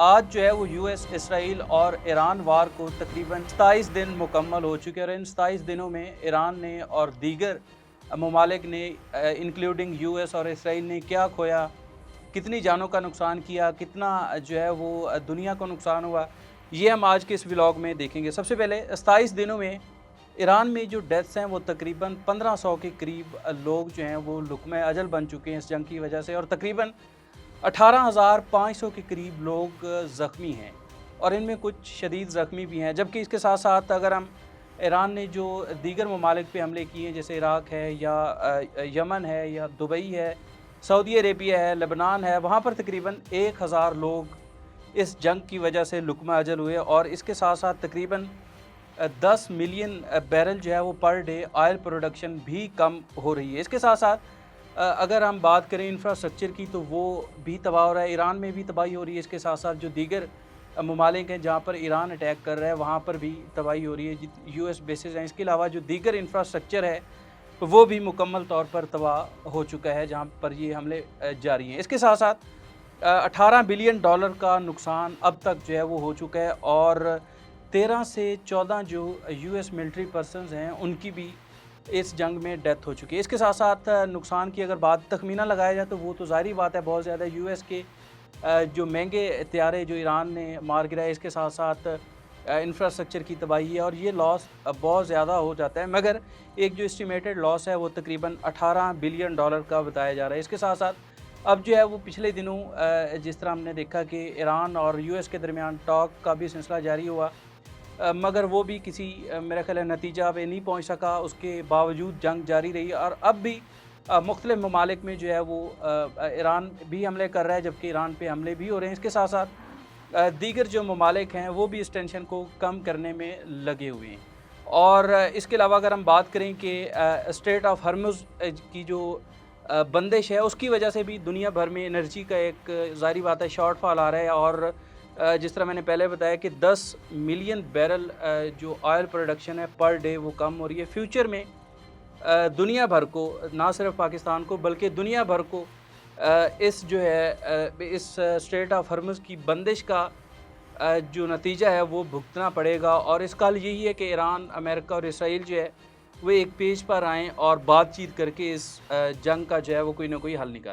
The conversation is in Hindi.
आज जो है वो यूएस, इसराइल और ईरान वार को तकरीबन 27 दिन मुकम्मल हो चुके हैं और इन 27 दिनों में ईरान ने और दीगर ममालिक ने इंक्लूडिंग यूएस और इसराइल ने क्या खोया, कितनी जानों का नुकसान किया, कितना जो है वो दुनिया को नुकसान हुआ, ये हम आज के इस व्लॉग में देखेंगे। सबसे पहले 27 दिनों में ईरान में जो डेथ्स हैं वो तकरीबन 1500 के करीब लोग जो हैं वो लुक़्मा अजल बन चुके हैं इस जंग की वजह से और तकरीबन 18,500 के करीब लोग ज़ख्मी हैं और इनमें कुछ शदीद ज़ख्मी भी हैं। जबकि इसके साथ साथ अगर हम ईरान ने जो दीगर ममालिक पे हमले किए हैं जैसे इराक़ है या यमन है या दुबई है, सऊदी अरेबिया है, लेबनान है, वहाँ पर तकरीबन 1000 लोग इस जंग की वजह से लुक़्मा अजल हुए और इसके साथ साथ तकरीबन 10 मिलियन बैरल जो है वो पर डे ऑयल प्रोडक्शन भी कम हो रही है। इसके साथ साथ अगर हम बात करें इंफ्रास्ट्रक्चर की तो वो भी तबाह हो रहा है, ईरान में भी तबाही हो रही है। इसके साथ साथ जो दीगर ममालिक हैं जहाँ पर ईरान अटैक कर रहा है वहाँ पर भी तबाही हो रही है, यूएस बेसेस हैं। इसके अलावा जो दीगर इंफ्रास्ट्रक्चर है वो भी मुकम्मल तौर पर तबाह हो चुका है जहाँ पर ये हमले जारी हैं। इसके साथ साथ 18 बिलियन डॉलर का नुकसान अब तक जो है वो हो चुका है और 13 से 14 जो यूएस मिलिट्री पर्सन्स हैं उनकी भी इस जंग में डेथ हो चुकी है। इसके साथ साथ नुकसान की अगर बात तखमीना लगाया जाए तो वो तो ज़ाहिर बात है बहुत ज़्यादा यूएस के जो महंगे हथियारे जो ईरान ने मार गिराए, इसके साथ साथ इंफ्रास्ट्रक्चर की तबाही है और ये लॉस बहुत ज़्यादा हो जाता है। मगर एक जो एस्टिमेटेड लॉस है वो तकरीबन 18 बिलियन डॉलर का बताया जा रहा है। इसके साथ साथ अब जो है वो पिछले दिनों जिस तरह हमने देखा कि ईरान और यूएस के दरमियान टॉक का भी सिलसिला जारी हुआ, मगर वो भी किसी मेरा ख़्याल है नतीजा पे नहीं पहुंच सका। उसके बावजूद जंग जारी रही और अब भी मुख्तलिफ़ ममालिक में जो है वो ईरान भी हमले कर रहा है जबकि ईरान पे हमले भी हो रहे हैं। इसके साथ साथ दीगर जो ममालिक हैं वो भी इस टेंशन को कम करने में लगे हुए हैं। और इसके अलावा अगर हम बात करें कि स्ट्रेट ऑफ हॉर्मुज़ की जो बंदिश है उसकी वजह से भी दुनिया भर में एनर्जी का एक ज़ाहिर बात है शॉर्टफॉल आ रहा है और जिस तरह मैंने पहले बताया कि 10 मिलियन बैरल जो ऑयल प्रोडक्शन है पर डे वो कम हो रही है। फ्यूचर में दुनिया भर को, ना सिर्फ पाकिस्तान को बल्कि दुनिया भर को इस जो है इस स्ट्रेट ऑफ हॉर्मुज़ की बंदिश का जो नतीजा है वो भुगतना पड़ेगा और इसका हल यही है कि ईरान, अमेरिका और इसराइल जो है वो एक पेज पर आएँ और बातचीत करके इस जंग का जो है वो कोई ना कोई हल निकालें।